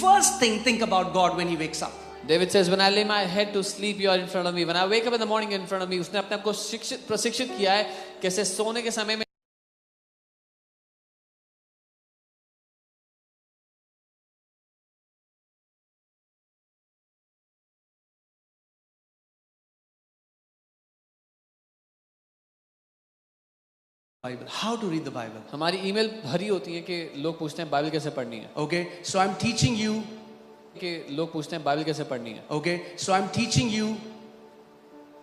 first thing think about God when he wakes up. David says, when I lay my head to sleep, you are in front of me. When I wake up in the morning, in front of me. उसने अपने आप को प्रशिक्षित किया है कैसे सोने के समय में Bible. How to read the Bible? हमारी ईमेल भरी होती है कि लोग पूछते हैं बाइबल कैसे पढ़नी है. Okay, so I'm teaching you. कि लोग पूछते हैं बाइबल कैसे पढ़नी है. Okay, so I'm teaching you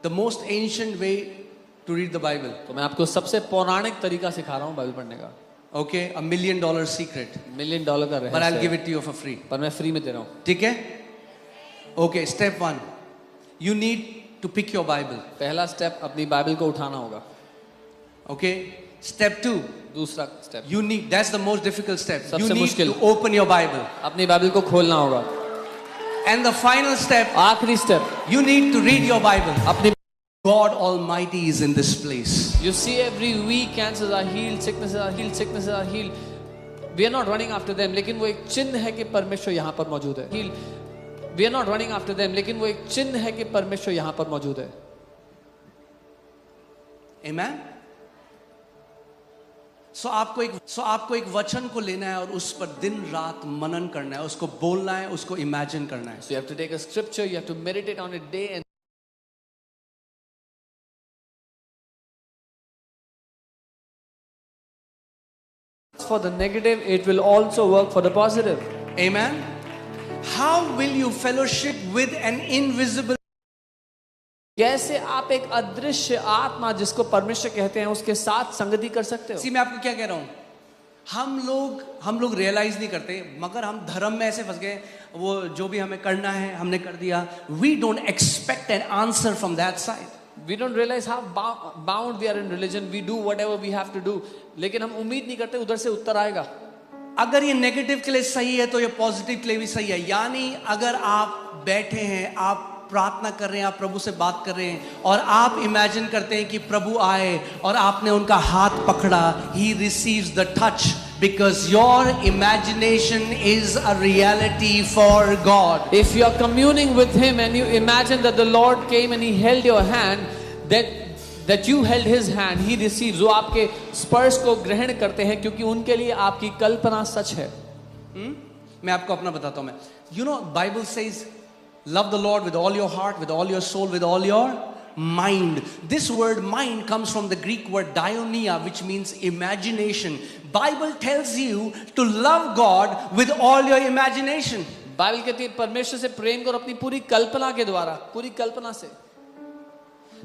the most ancient way to read the Bible. तो मैं आपको सबसे पौराणिक तरीका सिखा रहा हूँ बाइबल पढ़ने का. Okay, $1 million secret. $1 million का रहस्य. But I'll give it to you for free. पर मैं फ्री में दे रहा हूँ. ठीक है? Okay, step 1. You need to pick your Bible. पहला स्टेप अपनी बाइबल को उठाना होगा. Okay, step 2. दूसरा step. You need, that's the most difficult step. You सबसे need मुश्किल. to open your Bible. अपनी बाइबल को खोलना होगा. And the final step. आखिरी step. You need to read your Bible. अपनी God Almighty is in this place. You see, every week cancers are healed, sicknesses are healed, sicknesses are healed. We are not running after them, लेकिन वो एक चिन्ह है कि परमेश्वर यहाँ पर मौजूद है. We are not running after them, लेकिन वो एक चिन्ह है कि परमेश्वर यहाँ पर मौजूद है. Amen. So आपको एक वचन को लेना है और उस पर दिन रात मनन करना है, उसको बोलना है, उसको इमेजिन करना है. So you have to take a scripture, you have to meditate on it day and for the negative, it will also work for the positive. Amen. How will you fellowship with an invisible? कैसे आप एक अदृश्य आत्मा जिसको परमेश्वर कहते हैं उसके साथ संगति कर सकते हो? मैं आपको क्या कह रहा हूं, हम लोग रियलाइज नहीं करते, मगर हम धर्म में ऐसे फंस गए, वो जो भी हमें करना है हमने कर दिया. We don't expect an answer from that side. We don't realize how bound we are in religion. We do whatever we have to do. लेकिन हम उम्मीद नहीं करते उधर से उत्तर आएगा. अगर ये नेगेटिव के लिए सही है तो ये पॉजिटिव के लिए भी सही है. यानी अगर आप बैठे हैं, आप प्रार्थना कर रहे हैं, आप प्रभु से बात कर रहे हैं और आप इमेजिन करते हैं कि प्रभु आए और आपने उनका हाथ पकड़ा, he receives the touch because your imagination is a reality for God. If you are communing with him and you imagine that the Lord came and he held your hand, that you held his hand, he receives. वो आपके स्पर्श को ग्रहण करते हैं क्योंकि उनके लिए आपकी कल्पना सच है. मैं आपको अपना बताता हूं. मैं, you know, Bible says love the Lord with all your heart, with all your soul, with all your mind. This word mind comes from the Greek word diaonia, which means imagination. Bible tells you to love God with all your imagination. Bible कहती है परमेश्वर से प्रेम करो अपनी पूरी कल्पना के द्वारा, पूरी कल्पना से.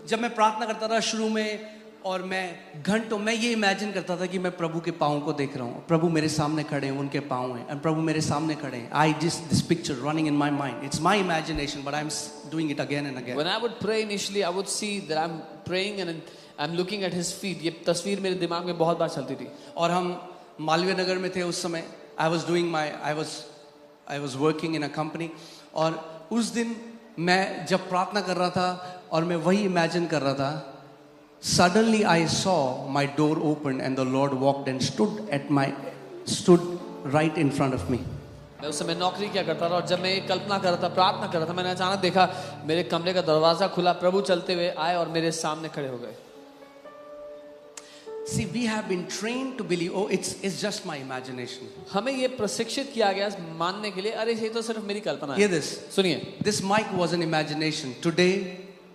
जब मैं प्रार्थना करता था शुरू में और मैं घंटों में ये इमेजिन करता था कि मैं प्रभु के पाँव को देख रहा हूँ, प्रभु मेरे सामने खड़े हैं, उनके पाँव हैं, और प्रभु मेरे सामने खड़े हैं. I just this picture running in my mind. It's my imagination, but I'm doing it again and again. When I would pray initially, I would see that I'm praying and I'm looking at his feet. ये तस्वीर मेरे दिमाग में बहुत बार चलती थी. और हम मालवीय नगर में थे उस समय. I was working in a company. और उस दिन मैं जब प्रार्थना कर रहा था और मैं वही इमेजिन कर रहा था, suddenly I saw my door open and the Lord walked and stood right in front of me. मैं उस समय नौकरी क्या करता था और जब मैं ये कल्पना कर रहा था, प्रार्थना कर रहा था, मैंने अचानक देखा मेरे कमरे का दरवाजा खुला, प्रभु चलते हुए आए और मेरे सामने खड़े हो गए. See, we have been trained to believe, oh, it's just my imagination. हमें ये प्रशिक्षित किया गया मानने के लिए, अरे ये तो सिर्फ मेरी कल्पना है. Hear this. सुनिए. This mic was an imagination. Today,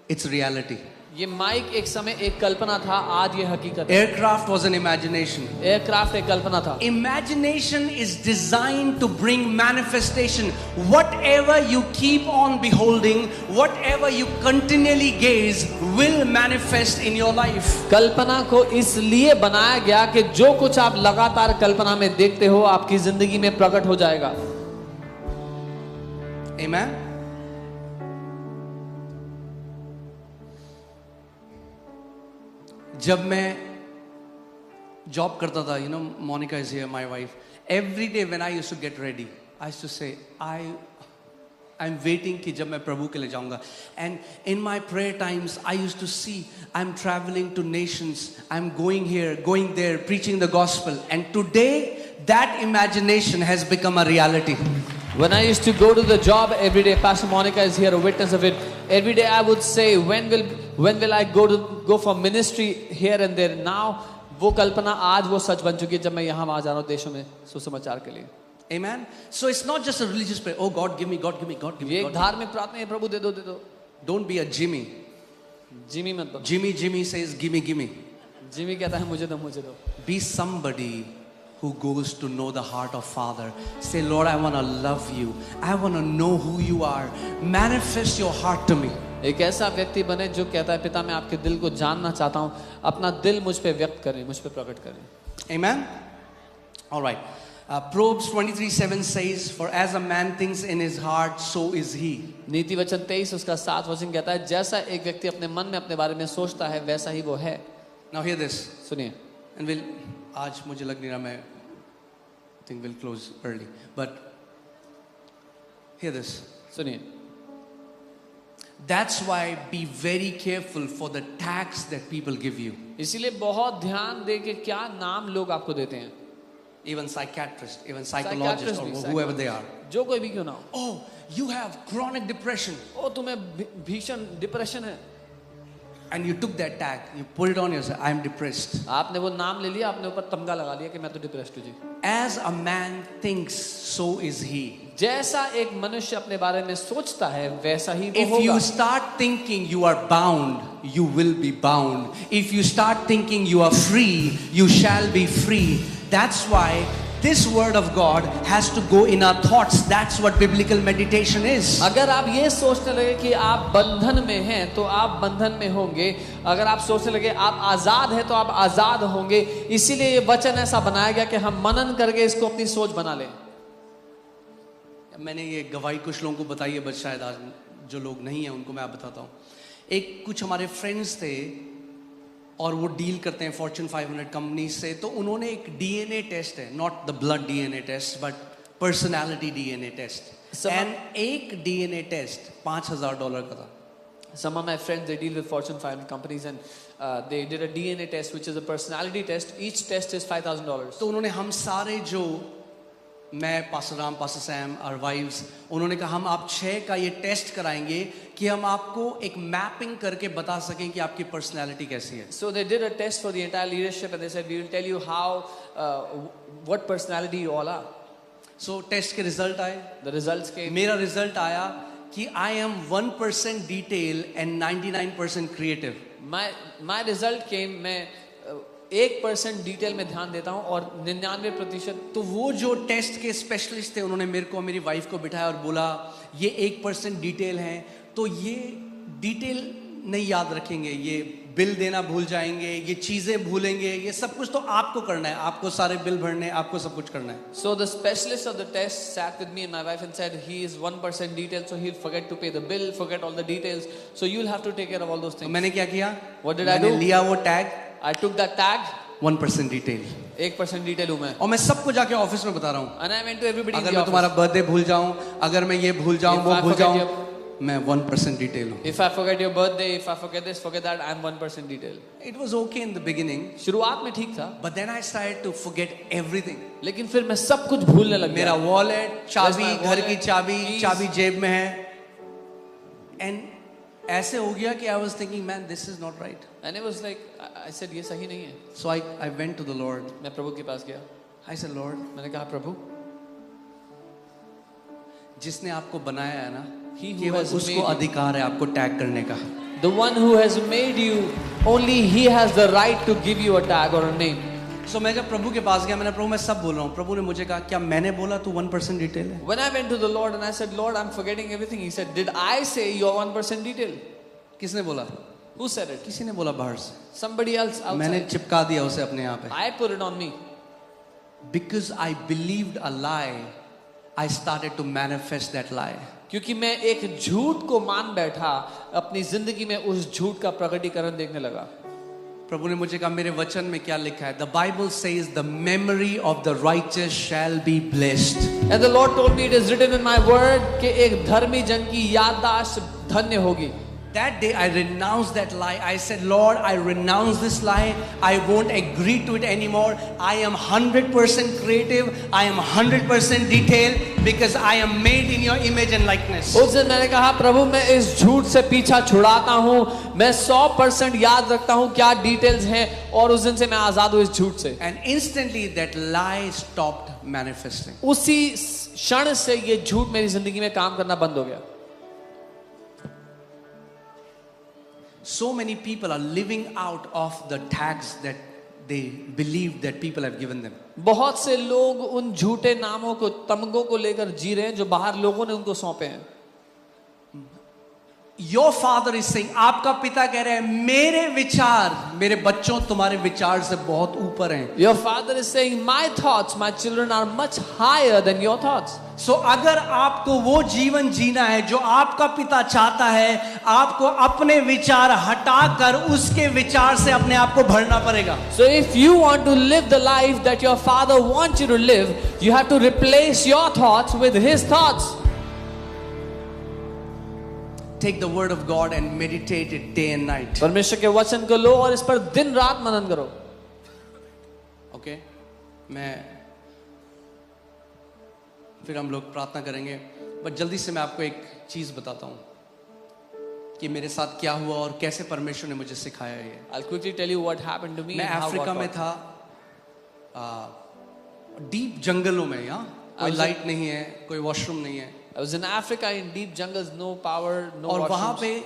it's reality. ये माइक एक समय एक कल्पना था, आज ये हकीकत है. Aircraft was an imagination. Aircraft एक कल्पना था. Imagination is designed to bring manifestation. Whatever you keep on beholding, whatever you continually gaze, will manifest in your life. कल्पना को इसलिए बनाया गया कि जो कुछ आप लगातार कल्पना में देखते हो आपकी जिंदगी में प्रकट हो जाएगा. Amen. जब मैं जॉब करता था, you know, Monica is here, my wife. Every day when I used to get ready, I used to say, I'm waiting कि जब मैं प्रभु के लिए जाऊंगा. And in my prayer times, I used to see I'm traveling to nations, I'm going here, going there, preaching the gospel. And today, that imagination has become a reality. When I used to go to the job every day, Pastor Monica is here, a witness of it. Every day I would say, when will I go for ministry here and there? Now वो कल्पना आज वो सच बन चुकी है जब मैं यहाँ वहाँ जा रहा हूँ देशों में सुसमाचार के लिए. Amen. So it's not just a religious prayer. Oh God, give me, God, give me, God, give me. ये एक God, धार्मिक प्रार्थना है, प्रभु दे दो दे दो. don't be a Jimmy. Jimmy मत बनो. Jimmy says, give me, give me. Jimmy कहता है मुझे दो मुझे दो. Be somebody who goes to know the heart of Father. Say, Lord, I want to love you. I want to know who you are. Manifest your heart to me. एक ऐसा व्यक्ति बने जो कहता है पिता मैं आपके दिल को जानना चाहता हूँ, अपना दिल मुझ पे व्यक्त करें, मुझ पे प्रकट करें. Amen. All right. Proverbs 23:7 says, for as a man thinks in his heart, so is he. नीति वचन 23 उसका 7 वचन कहता है जैसा एक व्यक्ति अपने मन में अपने बारे में सोचता है वैसा ही वो है. Now hear this. सुनिए. And we'll, आज मुझे लग नहीं रहा मैं think we'll close early. But hear this. सुनिए. That's why be very careful for the tags that people give you. इसीलिए बहुत ध्यान दे कि क्या नाम लोग आपको देते हैं. Even psychiatrists, even psychologists, or Psychiatrist whoever they are. जो कोई भी क्यों ना हो. Oh, you have chronic depression. ओ तुम्हें भीषण डिप्रेशन है. And you took that tag, you put it on yourself, I am depressed. आपने वो नाम ले लिया, आपने ऊपर तमगा लगा लिया कि मैं तो डिप्रेस्ड हूँ जी. As a man thinks, so is he. जैसा एक मनुष्य अपने बारे में सोचता है वैसा ही वो If होगा. you start thinking you are bound, you will be bound. If you start thinking you are free, you shall be free. That's why this word of God has to go in our thoughts. That's what biblical meditation is. अगर आप ये सोचने लगे कि आप बंधन में हैं तो आप बंधन में होंगे. अगर आप सोचने लगे आप आजाद हैं तो आप आजाद होंगे. इसीलिए ये वचन ऐसा बनाया गया कि हम मनन करके इसको अपनी सोच बना लें. मैंने ये गवाही कुछ लोगों को बताई है, बट शायद आज जो लोग नहीं हैं उनको मैं आप बताता हूँ. एक कुछ हमारे फ्रेंड्स थे और वो डील करते हैं फॉर्च्यून 500 कंपनी से. तो उन्होंने एक डीएनए टेस्ट है, not the blood DNA test but personality DNA test. And एक डीएनए टेस्ट $5,000 का था. Some of my friends, they deal with Fortune 500 companies and they did a DNA test which is a personality test. Each test is $5,000. तो उन्होंने हम सारे जो मैं pastor Ram pastor Sam और वाइव्स उन्होंने कहा हम आप 6 का ये टेस्ट कराएंगे कि हम आपको एक मैपिंग करके बता सकें कि आपकी पर्सनैलिटी कैसी है. So they did a test for the entire leadership and they said we will tell you how what personality you all are. So test के रिजल्ट आए. The results came. मेरा रिजल्ट आया कि I am 1% detail and 99% creative. My result came. मैं 1% detail में ध्यान देता हूँ और 99%. तो वो जो टेस्ट के स्पेशलिस्ट थे उन्होंने मेरे को मेरी वाइफ को बिठाया और बोला ये 1% डिटेल है तो ये डिटेल नहीं याद रखेंगे, ये बिल देना भूल जाएंगे, ये चीजें भूलेंगे, ये सब कुछ तो आपको करना है, आपको सारे बिल भरने, आपको सब कुछ करना है. So the specialist of the test sat with me and my wife and said he is 1% detail, so he'll forget to pay the bill, forget all the details, so you'll have to take care of all those things. तो मैंने क्या किया? What did I do? मैंने लिया वो tag. I took that tag. 1% detail. 1% detail हूँ मैं. और मैं सबको जाके ऑफिस में बता रहा हूँ. And I went to everybody in अगर the मैं office. तुम्हारा बर्थडे भूल जाऊं, अगर मैं ये भूल जाऊं, If वो I भूल forget जाऊं, मैं 1% डिटेल हूँ. If I forget your birthday, if I forget this, forget that, I'm 1% detail. It was okay in the beginning, शुरुआत में ठीक था, but then I started to forget everything. लेकिन फिर मैं सब कुछ भूलने लग मेरा गया. वॉलेट, चाबी, my घर की wallet, चाबी, keys. चाबी जेब में है. And ऐसे हो गया कि I was thinking, man, this is not right. And it was like, I said ये सही नहीं है. So I went to the Lord. मैं प्रभु के पास गया. I said, Lord, मैंने कहा प्रभु, जिसने आपको बनाया है ना, He who केवल has made उसको you. अधिकार है आपको टैग करने का. The one who has made you, only he has the right to give you a tag or a name. So मैं जब प्रभु के पास गया, मैंने प्रभु मैं सब बोल रहा हूँ. प्रभु ने मुझे कहा क्या मैंने बोला तू 1% डिटेल है? When I went to the Lord and I said, Lord, I'm forgetting everything. He said, did I say you're 1% detail? किसने बोला? Who said it? किसी ने बोला बाहर से. Somebody else मैंने outside. चिपका दिया उसे अपने यहाँ पे. I put it on me. Because I believed a lie, I started to manifest that lie. क्योंकि मैं एक झूठ को मान बैठा, अपनी जिंदगी में उस झूठ का प्रकटीकरण देखने लगा. प्रभु ने मुझे कहा मेरे वचन में क्या लिखा है? The Bible says the memory of the righteous shall be blessed. And the Lord told me it is written in my word कि एक धर्मी जन की याददाश्त धन्य होगी. That day I renounced that lie. I said, Lord, I renounce this lie. I won't agree to it anymore. I am 100% creative. I am 100% detailed because I am made in your image and likeness. उस दिन मैंने कहा प्रभु मैं इस झूठ से पीछा छुड़ाता हूँ, मैं 100% याद रखता हूँ क्या डिटेल्स हैं, और उस दिन से मैं आजाद हूँ इस झूठ से. And instantly that lie stopped manifesting. उसी क्षण से ये झूठ मेरी जिंदगी में काम करना बंद हो गया. So many people are living out of the tags that they believe that people have given them. बहुत से लोग उन झूठे नामों को, तमगों को लेकर जी रहे हैं जो बाहर लोगों ने उनको सौंपे हैं. Your father is saying, आपका पिता कह रहे हैं मेरे विचार मेरे बच्चों तुम्हारे विचार से बहुत ऊपर हैं. Your father is saying my thoughts, my children are much higher than your thoughts. So अगर आपको वो जीवन जीना है जो आपका पिता चाहता है, आपको अपने विचार हटाकर उसके विचार से अपने आप को भरना पड़ेगा. So if you want to live the life that your father wants you to live, you have to replace your thoughts with his thoughts. Take the word of God and meditate it day and night. परमेश्वर के वचन को लो और इस पर दिन रात मनन करो. Okay? मैं फिर हम लोग प्रार्थना करेंगे, बट जल्दी से मैं आपको एक चीज बताता हूँ कि मेरे साथ क्या हुआ और कैसे परमेश्वर ने मुझे सिखाया ये. I'll quickly tell you what happened to me. मैं and how अफ्रीका God में taught. था, डीप जंगलों में. यहाँ कोई लाइट नहीं है, कोई वॉशरूम नहीं है. I was in Africa in deep jungles, no power, no और वहां washrooms. पे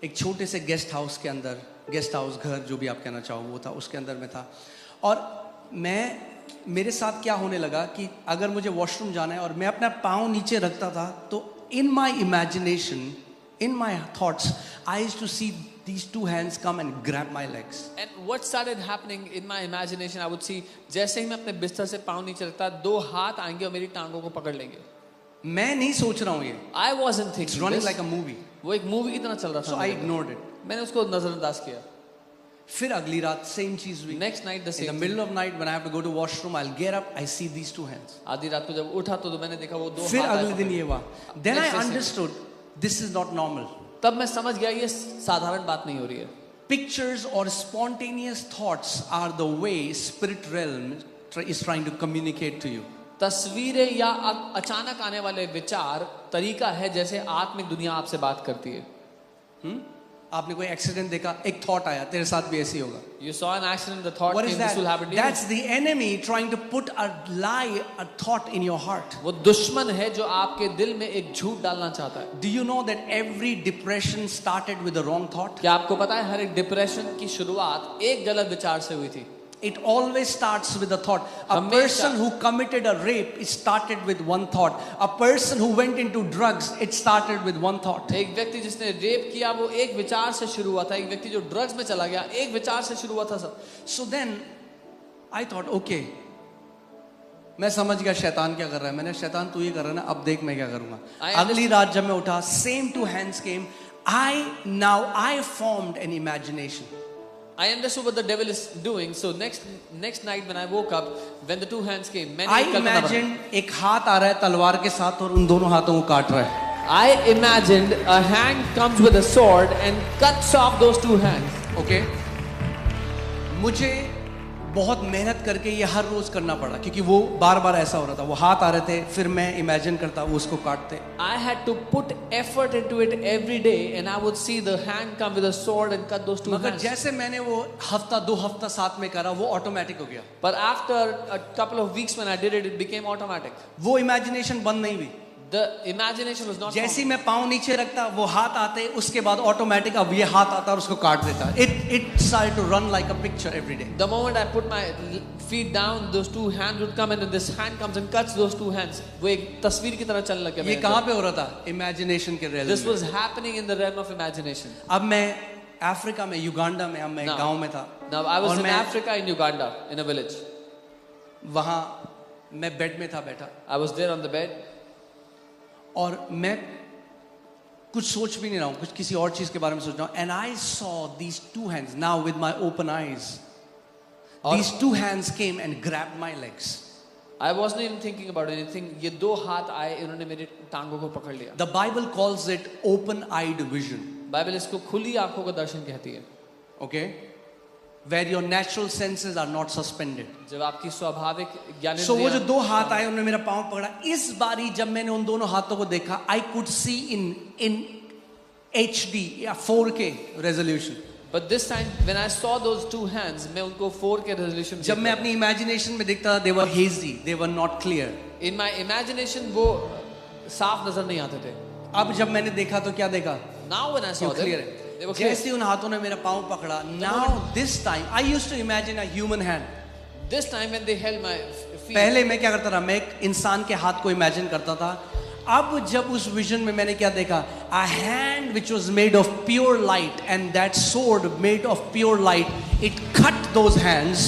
एक छोटे से गेस्ट हाउस के अंदर, गेस्ट हाउस घर जो भी आप कहना चाहो वो था, उसके अंदर में था. और मेरे साथ क्या होने लगा कि अगर मुझे वॉशरूम जाना है और मैं अपना पाँव नीचे रखता था, तो in my imagination, in my thoughts, I used to see these two hands come and grab my legs. And what started happening in my imagination, I would see, जैसे ही मैं अपने बिस्तर से पाँव नीचे रखता, दो हाथ आएंगे और मेरी टांगों को पकड़ लेंगे. मैं नहीं सोच रहा हूँ ये. I wasn't thinking It's running this. like a movie. वो एक मूवी की तरह चल रहा था. So I ignored it. मैंने उसको नजरअंदाज किया. फिर अगली रात सेम चीज हुई. Next night the In the same. middle of night when I have to go to washroom, I'll get up, I see these two hands. आधी रात को जब उठा तो मैंने देखा वो दो फिर हाथ. अगले दिन ये हुआ. Then I Next day understood this is not normal. तब मैं समझ गया ये साधारण बात नहीं हो रही है. Pictures or spontaneous thoughts are the way spirit realm is trying to communicate to you. तस्वीरें या अचानक आने वाले विचार तरीका है जैसे आत्मिक दुनिया आपसे बात करती है. आपने कोई एक्सीडेंट देखा, एक थॉट आया, तेरे साथ भी ऐसे ही होगा. You saw an accident, the thought What came, is this that? will happen to you. That's the enemy trying to put a lie, a thought in your heart. वो दुश्मन है जो आपके दिल में एक झूठ डालना चाहता है. Do you know that every depression started with the wrong thought? क्या आपको पता है हर एक डिप्रेशन की शुरुआत एक गलत विचार से हुई थी. It always starts with a thought. A person who committed a rape, it started with one thought. A person who went into drugs, it started with one thought. एक व्यक्ति जिसने रेप किया वो एक विचार से शुरू हुआ था. एक व्यक्ति जो ड्रग्स में चला गया एक विचार से शुरू हुआ था सब. So then I thought, okay, मैं समझ गया शैतान क्या कर रहा है. मैंने शैतान तू ये कर रहा है ना, अब देख मैं क्या करूंगा. अगली रात जब मैं उठा, same two hands came. I formed an imagination. I understood what the devil is doing. So next night when I woke up, when the two hands came, मैंने I एक कल्पना बनाई. imagined एक हाथ आ रहा है तलवार के साथ और उन दोनों हाथों को काट रहा है. I imagined a hand comes with a sword and cuts off those two hands. Okay? मुझे बहुत मेहनत करके ये हर रोज करना पड़ा क्योंकि वो बार बार ऐसा हो रहा था. वो हाथ आ रहे थे, फिर मैं इमेजिन करता वो उसको काटते. I had to put effort into it every day, and I would see the hand come with a sword and cut those two मगर hands. जैसे मैंने वो हफ्ता 2 हफ्ता साथ में करा, वो ऑटोमेटिक हो गया. But after a couple of weeks when I did it, it became automatic. वो इमेजिनेशन बंद नहीं हुई. The imagination was not. जैसे ही मैं पाँव नीचे रखता वो हाथ आते, उसके बाद ऑटोमेटिक अब ये हाथ आता और उसको काट देता. It started to run like a picture every day. The moment I put my feet down, those two hands would come, and then this hand comes and cuts those two hands. वो एक तस्वीर की तरह चलने लग गया. ये कहाँ पे हो रहा था? इमेजिनेशन के realm This में. was happening in the realm of imagination. अब मैं अफ्रीका में, युगांडा में, अब मैं Now- गांव में था. Now I was और in मैं Africa in Uganda in a village. वहाँ मैं बेड में था बैठा I was there on the bed. और मैं कुछ सोच भी नहीं रहा हूँ, कुछ किसी और चीज के बारे में सोच रहा हूँ. And I saw these two hands now with my open eyes. These two hands came and grabbed my legs. I wasn't even thinking about anything. ये दो हाथ आए, इन्होंने मेरी टांगों को पकड़ लिया. The Bible calls it open-eyed vision. Bible इसको खुली आंखों का दर्शन कहती है. Okay? Where your natural senses are not suspended. जब आपकी स्वाभाविक ज्ञानेंद्रियां So वो जो दो हाथ आए उन्होंने मेरा पाँव पकड़ा. इस बारी जब मैंने उन दोनों हाथों को देखा, I could see in HD या 4K resolution. But this time when I saw those two hands, मैं उनको 4K resolution जब मैं अपनी imagination में देखता था, they were hazy, they were not clear. in my imagination वो साफ नजर नहीं आते थे. अब जब मैंने देखा तो क्या देखा? Now when I saw them, Clear. they were clear. जैसे उन हाथों ने मेरा पाँव पकड़ा. Now this time I used to imagine a human hand. This time when they held my feet, पहले मैं क्या करता था? मैं एक इंसान के हाथ को इमेजिन करता था. अब जब उस विजन में मैंने क्या देखा? A hand which was made of pure light, and that sword made of pure light, it cut those hands